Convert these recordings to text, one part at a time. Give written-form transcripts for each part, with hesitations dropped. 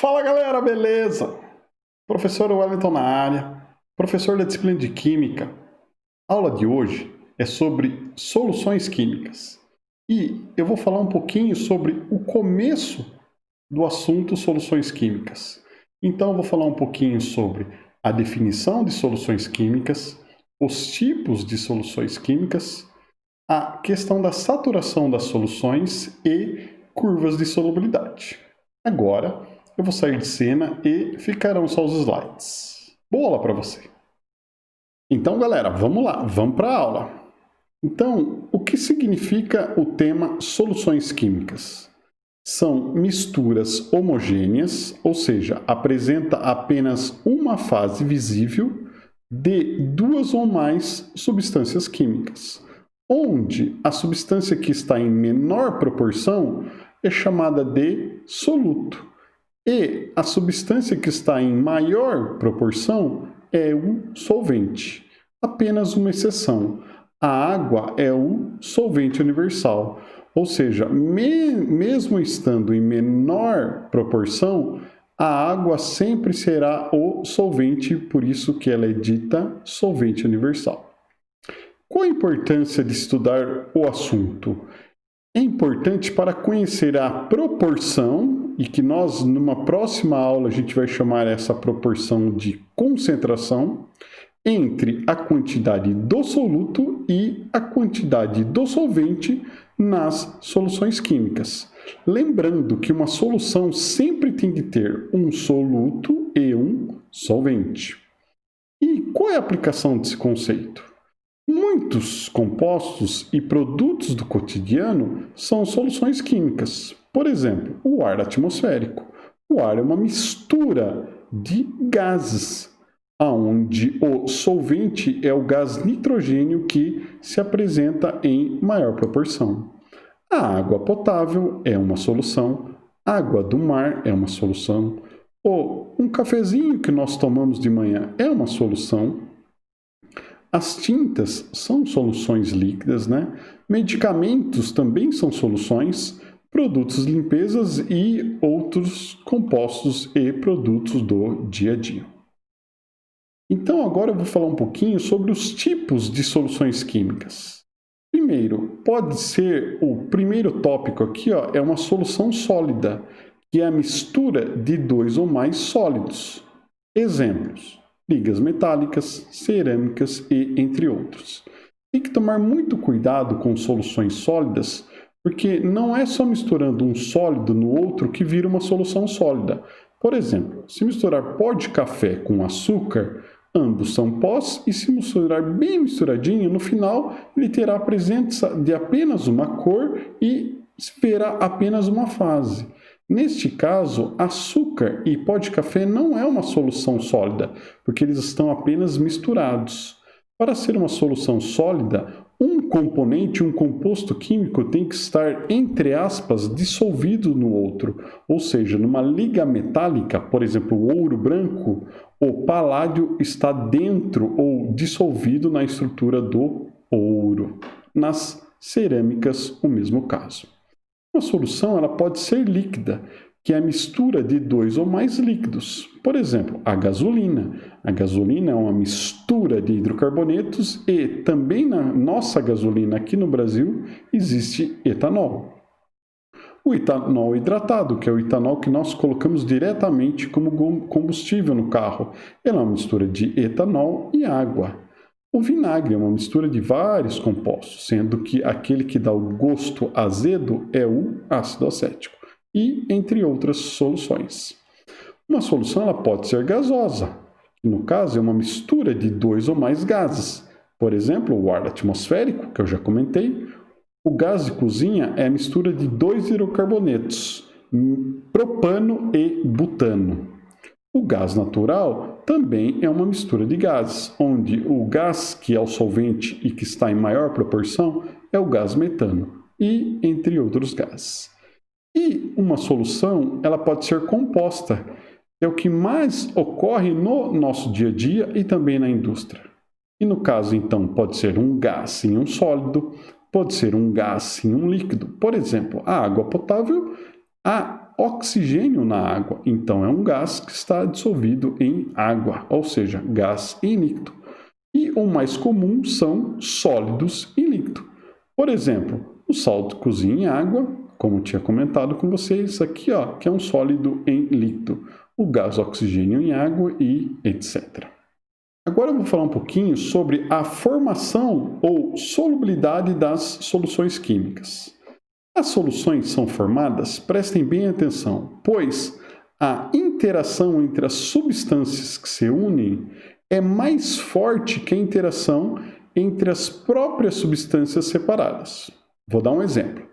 Fala galera, beleza? Professor Wellington na área, professor da disciplina de Química. A aula de hoje é sobre soluções químicas e eu vou falar um pouquinho sobre o começo do assunto soluções químicas. Então eu vou falar um pouquinho sobre a definição de soluções químicas, os tipos de soluções químicas, a questão da saturação das soluções e curvas de solubilidade. Agora eu vou sair de cena e ficarão só os slides. Boa aula para você! Então, galera, vamos lá, vamos para a aula. Então, o que significa o tema soluções químicas? São misturas homogêneas, ou seja, apresenta apenas uma fase visível de duas ou mais substâncias químicas, onde a substância que está em menor proporção é chamada de soluto. E a substância que está em maior proporção é o solvente. Apenas uma exceção. A água é o solvente universal. Ou seja, mesmo estando em menor proporção, a água sempre será o solvente, por isso que ela é dita solvente universal. Qual a importância de estudar o assunto? É importante para conhecer a proporção, e que nós, numa próxima aula, a gente vai chamar essa proporção de concentração, entre a quantidade do soluto e a quantidade do solvente nas soluções químicas. Lembrando que uma solução sempre tem que ter um soluto e um solvente. E qual é a aplicação desse conceito? Muitos compostos e produtos do cotidiano são soluções químicas. Por exemplo, o ar atmosférico. O ar é uma mistura de gases, onde o solvente é o gás nitrogênio que se apresenta em maior proporção. A água potável é uma solução, a água do mar é uma solução, ou um cafezinho que nós tomamos de manhã é uma solução. As tintas são soluções líquidas, né? Medicamentos também são soluções, produtos de limpezas e outros compostos e produtos do dia a dia. Então agora eu vou falar um pouquinho sobre os tipos de soluções químicas. Primeiro, pode ser o primeiro tópico aqui, é uma solução sólida, que é a mistura de dois ou mais sólidos. Exemplos: ligas metálicas, cerâmicas e entre outros. Tem que tomar muito cuidado com soluções sólidas, porque não é só misturando um sólido no outro que vira uma solução sólida. Por exemplo, se misturar pó de café com açúcar, ambos são pós, e se misturar bem misturadinho, no final ele terá a presença de apenas uma cor e terá apenas uma fase. Neste caso, açúcar e pó de café não é uma solução sólida, porque eles estão apenas misturados. Para ser uma solução sólida, um componente, um composto químico tem que estar, entre aspas, dissolvido no outro. Ou seja, numa liga metálica, por exemplo, o ouro branco, o paládio está dentro ou dissolvido na estrutura do ouro. Nas cerâmicas, o mesmo caso. Uma solução ela pode ser líquida, que é a mistura de dois ou mais líquidos. Por exemplo, a gasolina. A gasolina é uma mistura de hidrocarbonetos e também na nossa gasolina aqui no Brasil existe etanol. O etanol hidratado, que é o etanol que nós colocamos diretamente como combustível no carro. Ela é uma mistura de etanol e água. O vinagre é uma mistura de vários compostos, sendo que aquele que dá o gosto azedo é o ácido acético, e entre outras soluções. Uma solução ela pode ser gasosa, que no caso é uma mistura de dois ou mais gases. Por exemplo, o ar atmosférico, que eu já comentei. O gás de cozinha é a mistura de dois hidrocarbonetos, propano e butano. O gás natural também é uma mistura de gases, onde o gás que é o solvente e que está em maior proporção é o gás metano, e entre outros gases. E uma solução ela pode ser composta, que é o que mais ocorre no nosso dia a dia e também na indústria. E no caso, então, pode ser um gás em um sólido, pode ser um gás em um líquido. Por exemplo, a água potável, a oxigênio na água, então é um gás que está dissolvido em água, ou seja, gás em líquido. E o mais comum são sólidos em líquido. Por exemplo, o sal de cozinha em água, como eu tinha comentado com vocês aqui, que é um sólido em líquido. O gás oxigênio em água e etc. Agora eu vou falar um pouquinho sobre a formação ou solubilidade das soluções químicas. As soluções são formadas, prestem bem atenção, pois a interação entre as substâncias que se unem é mais forte que a interação entre as próprias substâncias separadas. Vou dar um exemplo.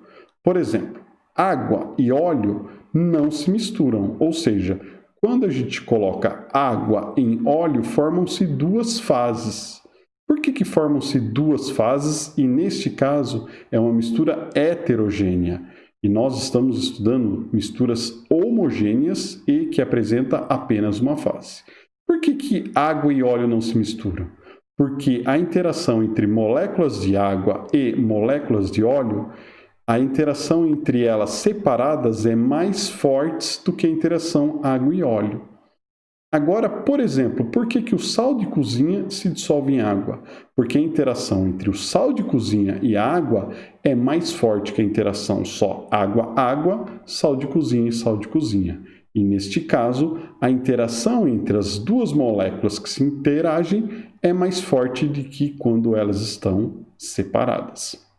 Por exemplo, água e óleo não se misturam, ou seja, quando a gente coloca água em óleo, formam-se duas fases. Por que formam-se duas fases e, neste caso, é uma mistura heterogênea? E nós estamos estudando misturas homogêneas e que apresenta apenas uma fase. Por que água e óleo não se misturam? Porque a interação entre moléculas de água e moléculas de óleo, a interação entre elas separadas é mais forte do que a interação água e óleo. Agora, por exemplo, por que o sal de cozinha se dissolve em água? Porque a interação entre o sal de cozinha e a água é mais forte que a interação só água-água, sal de cozinha e sal de cozinha. E neste caso, a interação entre as duas moléculas que se interagem é mais forte do que quando elas estão separadas.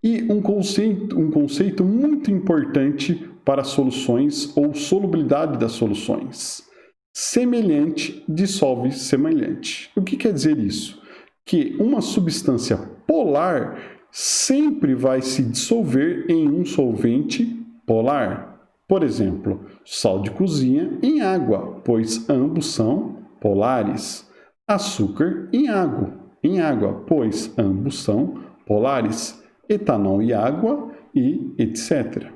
E um conceito muito importante para soluções ou solubilidade das soluções. Semelhante dissolve semelhante. O que quer dizer isso? Que uma substância polar sempre vai se dissolver em um solvente polar. Por exemplo, sal de cozinha em água, pois ambos são polares. Açúcar em água, pois ambos são polares. Etanol e água e etc.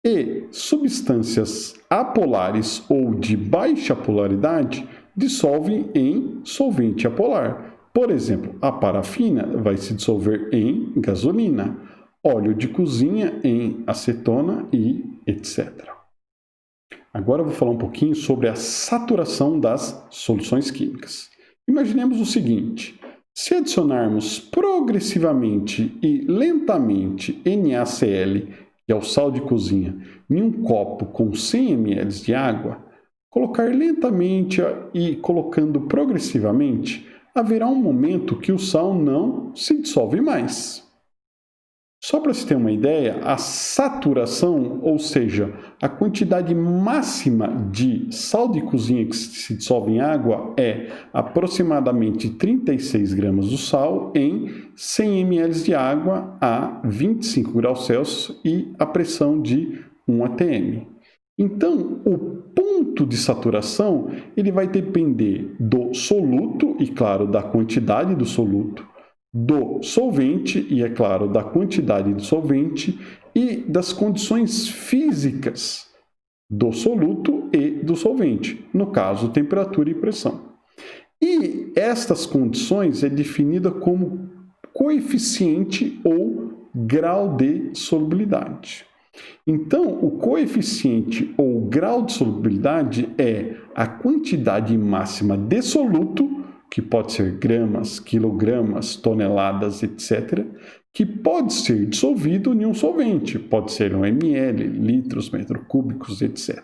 E substâncias apolares ou de baixa polaridade dissolvem em solvente apolar. Por exemplo, a parafina vai se dissolver em gasolina, óleo de cozinha em acetona e etc. Agora eu vou falar um pouquinho sobre a saturação das soluções químicas. Imaginemos o seguinte: se adicionarmos progressivamente e lentamente NaCl, que é o sal de cozinha, em um copo com 100 ml de água, colocar lentamente e colocando progressivamente, haverá um momento que o sal não se dissolve mais. Só para se ter uma ideia, a saturação, ou seja, a quantidade máxima de sal de cozinha que se dissolve em água é aproximadamente 36 gramas do sal em 100 ml de água a 25 graus Celsius e a pressão de 1 atm. Então, o ponto de saturação ele vai depender do soluto e, claro, da quantidade do soluto, do solvente e, é claro, da quantidade do solvente e das condições físicas do soluto e do solvente, no caso, temperatura e pressão. E estas condições é definida como coeficiente ou grau de solubilidade. Então, o coeficiente ou grau de solubilidade é a quantidade máxima de soluto, que pode ser gramas, quilogramas, toneladas, etc., que pode ser dissolvido em um solvente, pode ser um ml, litros, metros cúbicos, etc.,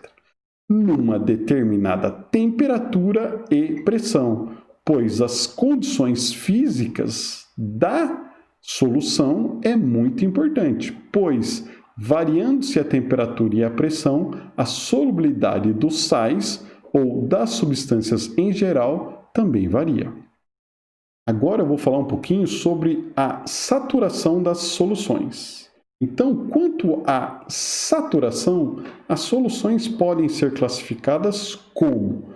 numa determinada temperatura e pressão, pois as condições físicas da solução é muito importante, pois variando-se a temperatura e a pressão, a solubilidade dos sais ou das substâncias em geral também varia. Agora eu vou falar um pouquinho sobre a saturação das soluções. Então, quanto à saturação, as soluções podem ser classificadas como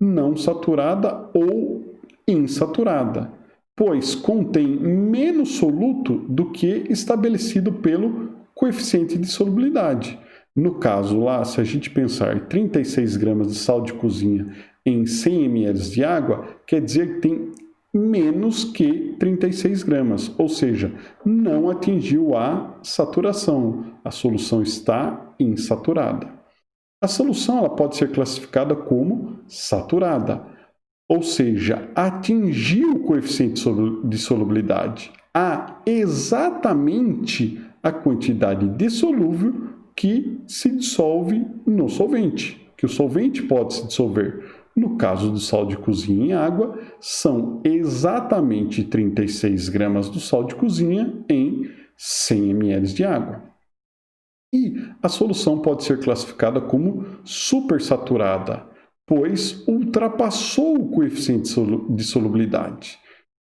não saturada ou insaturada, pois contém menos soluto do que estabelecido pelo coeficiente de solubilidade. No caso lá, se a gente pensar 36 gramas de sal de cozinha em 100 ml de água, quer dizer que tem menos que 36 gramas, ou seja, não atingiu a saturação. A solução está insaturada. A solução ela pode ser classificada como saturada, ou seja, atingiu o coeficiente de solubilidade a exatamente a quantidade de solúvel que se dissolve no solvente, que o solvente pode se dissolver. No caso do sal de cozinha em água, são exatamente 36 gramas do sal de cozinha em 100 ml de água. E a solução pode ser classificada como supersaturada, pois ultrapassou o coeficiente de solubilidade.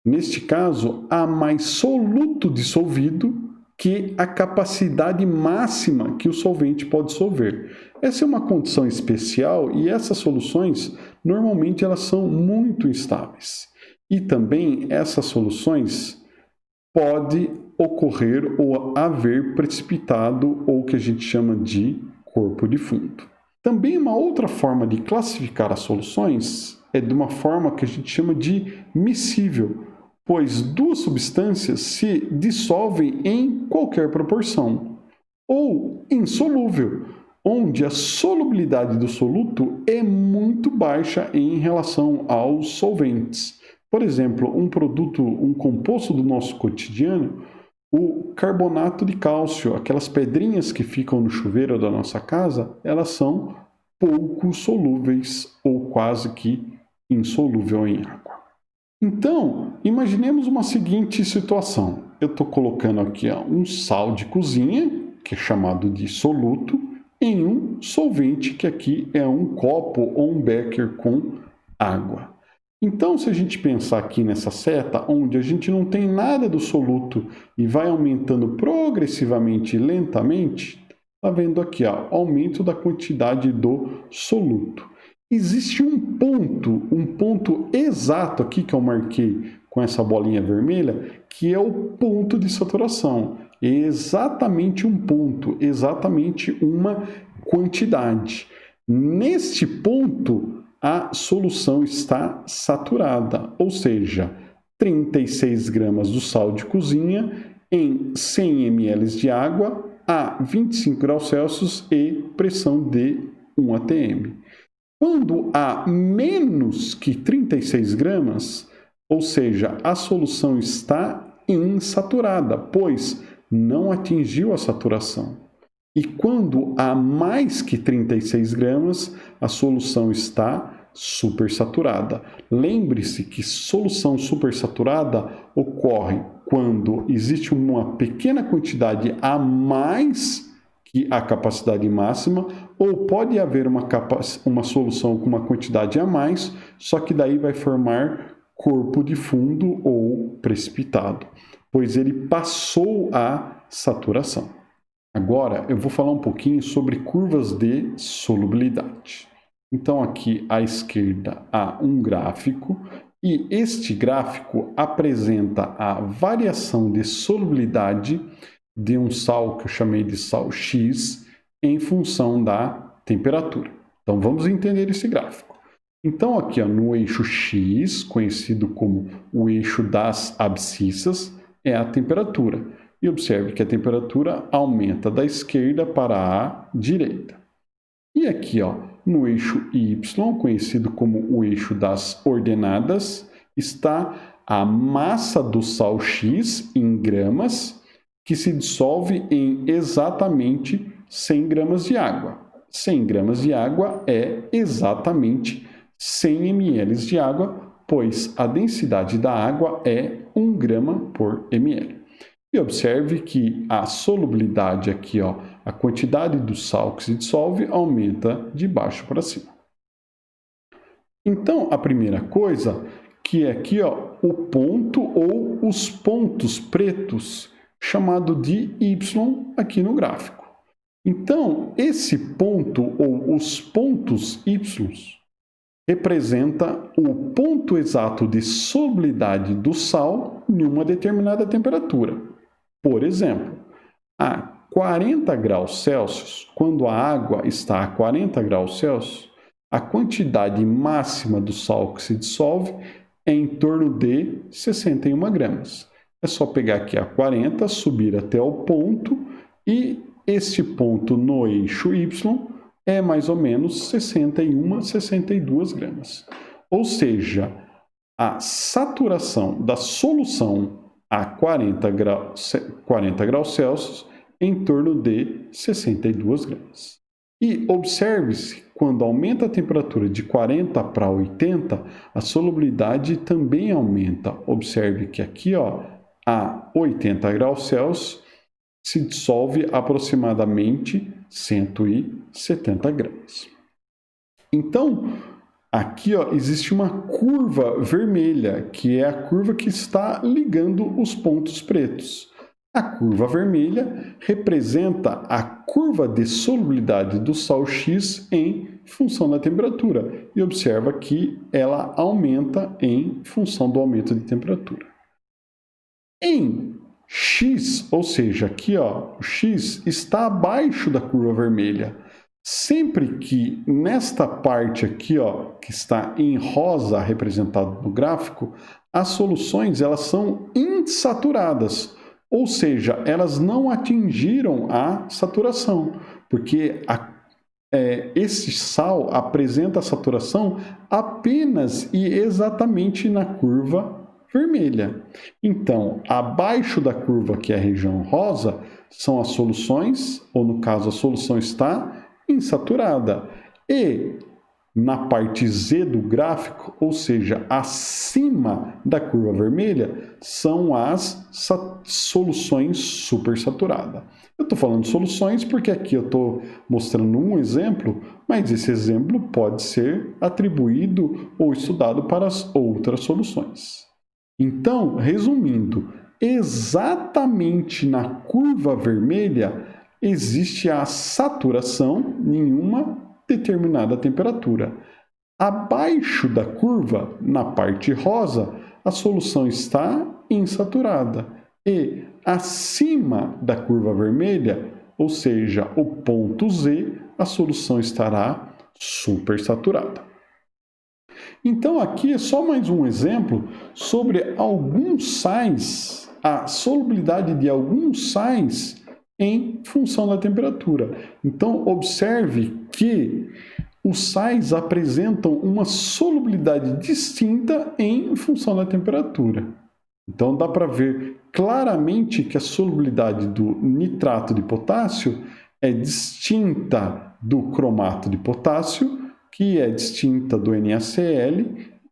Neste caso, há mais soluto dissolvido que a capacidade máxima que o solvente pode dissolver. Essa é uma condição especial e essas soluções, normalmente, elas são muito instáveis. E também essas soluções pode ocorrer ou haver precipitado ou o que a gente chama de corpo de fundo. Também uma outra forma de classificar as soluções é de uma forma que a gente chama de miscível, pois duas substâncias se dissolvem em qualquer proporção, ou insolúvel, onde a solubilidade do soluto é muito baixa em relação aos solventes. Por exemplo, um composto do nosso cotidiano, o carbonato de cálcio, aquelas pedrinhas que ficam no chuveiro da nossa casa, elas são pouco solúveis ou quase que insolúvel em água. Então, imaginemos uma seguinte situação. Eu estou colocando aqui um sal de cozinha, que é chamado de soluto, em um solvente, que aqui é um copo ou um becker com água. Então, se a gente pensar aqui nessa seta, onde a gente não tem nada do soluto e vai aumentando progressivamente, lentamente, está vendo aqui, aumento da quantidade do soluto. Existe um ponto exato aqui que eu marquei com essa bolinha vermelha, que é o ponto de saturação. É exatamente um ponto, exatamente uma quantidade. Neste ponto, a solução está saturada, ou seja, 36 gramas do sal de cozinha em 100 ml de água a 25 graus Celsius e pressão de 1 atm. Quando há menos que 36 gramas, ou seja, a solução está insaturada, pois não atingiu a saturação. E quando há mais que 36 gramas, a solução está supersaturada. Lembre-se que solução supersaturada ocorre quando existe uma pequena quantidade a mais que a capacidade máxima, ou pode haver uma solução com uma quantidade a mais, só que daí vai formar corpo de fundo ou precipitado, pois ele passou a saturação. Agora eu vou falar um pouquinho sobre curvas de solubilidade. Então aqui à esquerda há um gráfico e este gráfico apresenta a variação de solubilidade de um sal que eu chamei de sal X em função da temperatura. Então vamos entender esse gráfico. Então aqui no eixo X, conhecido como o eixo das abscissas, é a temperatura. E observe que a temperatura aumenta da esquerda para a direita. E aqui no eixo Y, conhecido como o eixo das ordenadas, está a massa do sal X em gramas, que se dissolve em exatamente 100 gramas de água. 100 gramas de água é exatamente 100 ml de água, pois a densidade da água é 1 grama por ml. E observe que a solubilidade aqui, a quantidade do sal que se dissolve aumenta de baixo para cima. Então, a primeira coisa que é aqui, o ponto ou os pontos pretos, chamado de Y aqui no gráfico. Então, esse ponto ou os pontos Y representa o ponto exato de solubilidade do sal em uma determinada temperatura. Por exemplo, a 40 graus Celsius, quando a água está a 40 graus Celsius, a quantidade máxima do sal que se dissolve é em torno de 61 gramas. É só pegar aqui a 40, subir até o ponto e este ponto no eixo Y é mais ou menos 61, 62 gramas. Ou seja, a saturação da solução a 40 graus Celsius em torno de 62 gramas. E observe-se, quando aumenta a temperatura de 40 para 80, a solubilidade também aumenta. Observe que aqui, ó, a 80 graus Celsius se dissolve aproximadamente 170 gramas. Então, aqui, ó, existe uma curva vermelha, que é a curva que está ligando os pontos pretos. A curva vermelha representa a curva de solubilidade do sal X em função da temperatura. E observa que ela aumenta em função do aumento de temperatura. Em X, ou seja, aqui, ó, o X está abaixo da curva vermelha. Sempre que nesta parte aqui, ó, que está em rosa representado no gráfico, as soluções elas são insaturadas, ou seja, elas não atingiram a saturação, porque esse sal apresenta a saturação apenas e exatamente na curva vermelha. Então, abaixo da curva, que é a região rosa, são as soluções, ou no caso a solução está insaturada. E na parte Z do gráfico, ou seja, acima da curva vermelha, são as soluções supersaturadas. Eu estou falando soluções porque aqui eu estou mostrando um exemplo, mas esse exemplo pode ser atribuído ou estudado para as outras soluções. Então, resumindo, exatamente na curva vermelha existe a saturação em uma determinada temperatura. Abaixo da curva, na parte rosa, a solução está insaturada. E acima da curva vermelha, ou seja, o ponto Z, a solução estará supersaturada. Então, aqui é só mais um exemplo sobre alguns sais, a solubilidade de alguns sais em função da temperatura. Então, observe que os sais apresentam uma solubilidade distinta em função da temperatura. Então, dá para ver claramente que a solubilidade do nitrato de potássio é distinta do cromato de potássio, que é distinta do NaCl,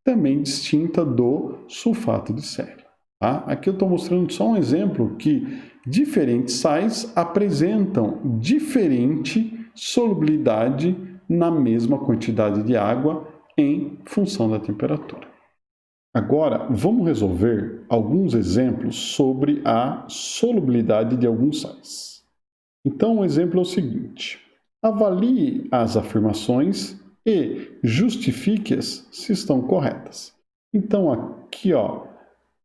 também distinta do sulfato de sélio. Tá? Aqui eu estou mostrando só um exemplo que diferentes sais apresentam diferente solubilidade na mesma quantidade de água em função da temperatura. Agora, vamos resolver alguns exemplos sobre a solubilidade de alguns sais. Então, o exemplo é o seguinte: avalie as afirmações e justifique-as se estão corretas. Então, aqui, ó,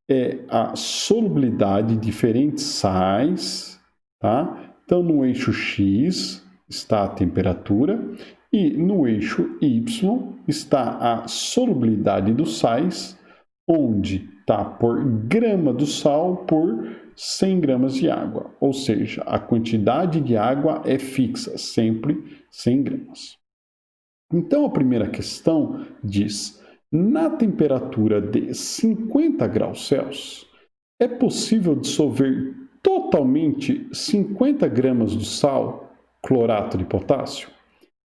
é a solubilidade de diferentes sais, tá? Então, no eixo X está a temperatura e no eixo Y está a solubilidade dos sais, onde está por grama do sal por 100 gramas de água, ou seja, a quantidade de água é fixa, sempre 100 gramas. Então, a primeira questão diz: na temperatura de 50 graus Celsius, é possível dissolver totalmente 50 gramas do sal clorato de potássio?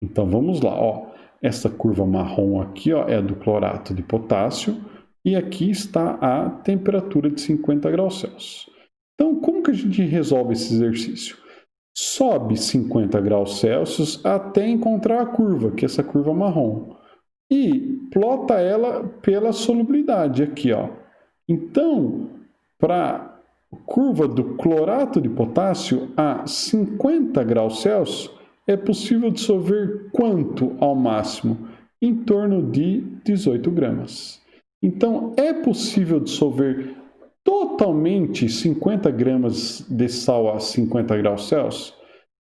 Então, vamos lá. Ó. Essa curva marrom aqui, ó, é a do clorato de potássio e aqui está a temperatura de 50 graus Celsius. Então, como que a gente resolve esse exercício? Sobe 50 graus Celsius até encontrar a curva, que é essa curva marrom, e plota ela pela solubilidade aqui, ó. Então, para a curva do clorato de potássio a 50 graus Celsius, é possível dissolver quanto ao máximo? Em torno de 18 gramas. Então, é possível dissolver totalmente 50 gramas de sal a 50 graus Celsius?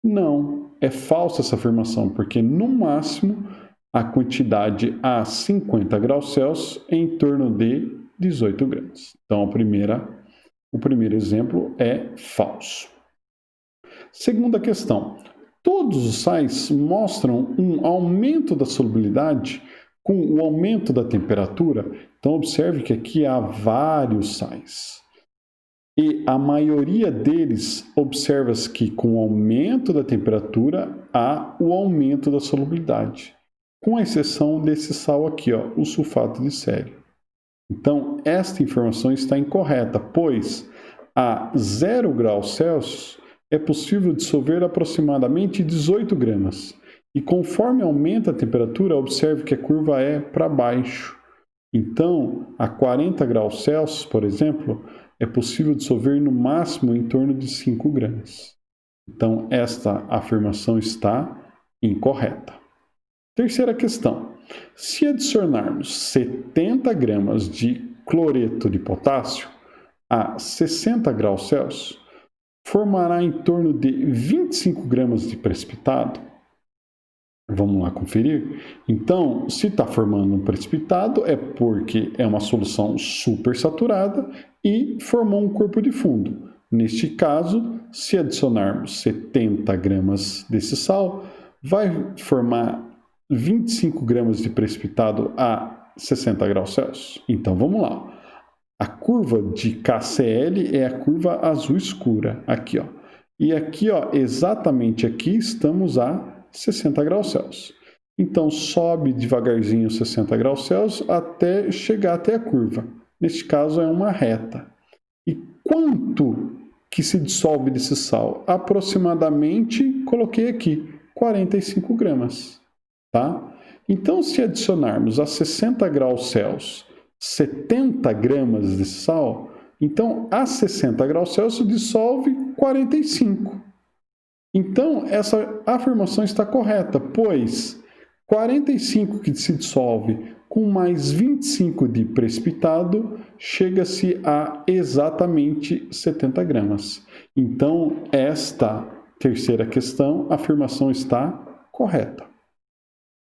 Não, é falsa essa afirmação, porque no máximo a quantidade a 50 graus Celsius é em torno de 18 gramas. Então, o primeiro exemplo é falso. Segunda questão. Todos os sais mostram um aumento da solubilidade com o aumento da temperatura. Então, observe que aqui há vários sais. E a maioria deles observa-se que com o aumento da temperatura há o aumento da solubilidade, com exceção desse sal aqui, ó, o sulfato de sério. Então, esta informação está incorreta, pois a 0 graus Celsius é possível dissolver aproximadamente 18 gramas. E conforme aumenta a temperatura, observe que a curva é para baixo. Então, a 40 graus Celsius, por exemplo, é possível dissolver no máximo em torno de 5 gramas. Então, esta afirmação está incorreta. Terceira questão. Se adicionarmos 70 gramas de cloreto de potássio a 60 graus Celsius, formará em torno de 25 gramas de precipitado. Vamos lá conferir? Então, se está formando um precipitado, é porque é uma solução supersaturada e formou um corpo de fundo. Neste caso, se adicionarmos 70 gramas desse sal, vai formar 25 gramas de precipitado a 60 graus Celsius. Então, vamos lá. A curva de KCl é a curva azul escura, aqui, ó. E aqui, ó, exatamente aqui, estamos a 60 graus Celsius. Então, sobe devagarzinho 60 graus Celsius até chegar até a curva. Neste caso, é uma reta. E quanto que se dissolve desse sal? Aproximadamente, coloquei aqui, 45 gramas. Tá? Então, se adicionarmos a 60 graus Celsius 70 gramas de sal, então a 60 graus Celsius dissolve 45. Então, essa afirmação está correta, pois 45 que se dissolve com mais 25 de precipitado, chega-se a exatamente 70 gramas. Então, esta terceira questão, a afirmação está correta.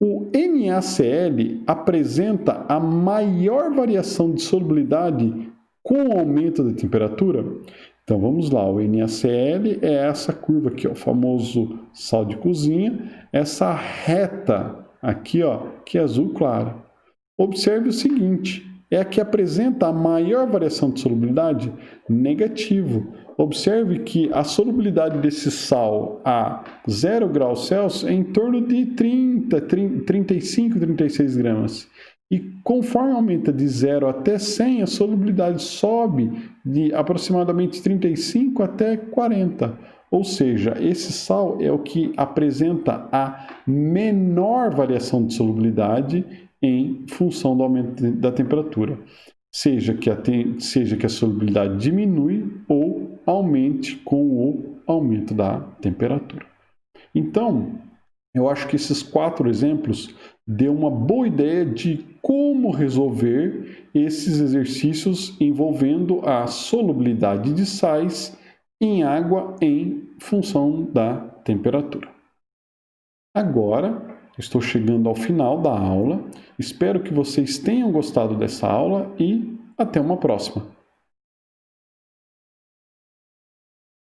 O NaCl apresenta a maior variação de solubilidade com o aumento da temperatura? Então vamos lá, o NaCl é essa curva aqui, ó, o famoso sal de cozinha, essa reta aqui, ó, que é azul claro. Observe o seguinte, é a que apresenta a maior variação de solubilidade? Negativo. Observe que a solubilidade desse sal a 0 graus Celsius é em torno de 35, 36 gramas. E conforme aumenta de 0 até 100, a solubilidade sobe de aproximadamente 35 até 40. Ou seja, esse sal é o que apresenta a menor variação de solubilidade em função do aumento da temperatura. Seja que a solubilidade diminui ou aumente com o aumento da temperatura. Então, eu acho que esses 4 exemplos deu uma boa ideia de como resolver esses exercícios envolvendo a solubilidade de sais em água em função da temperatura. Agora, estou chegando ao final da aula. Espero que vocês tenham gostado dessa aula e até uma próxima.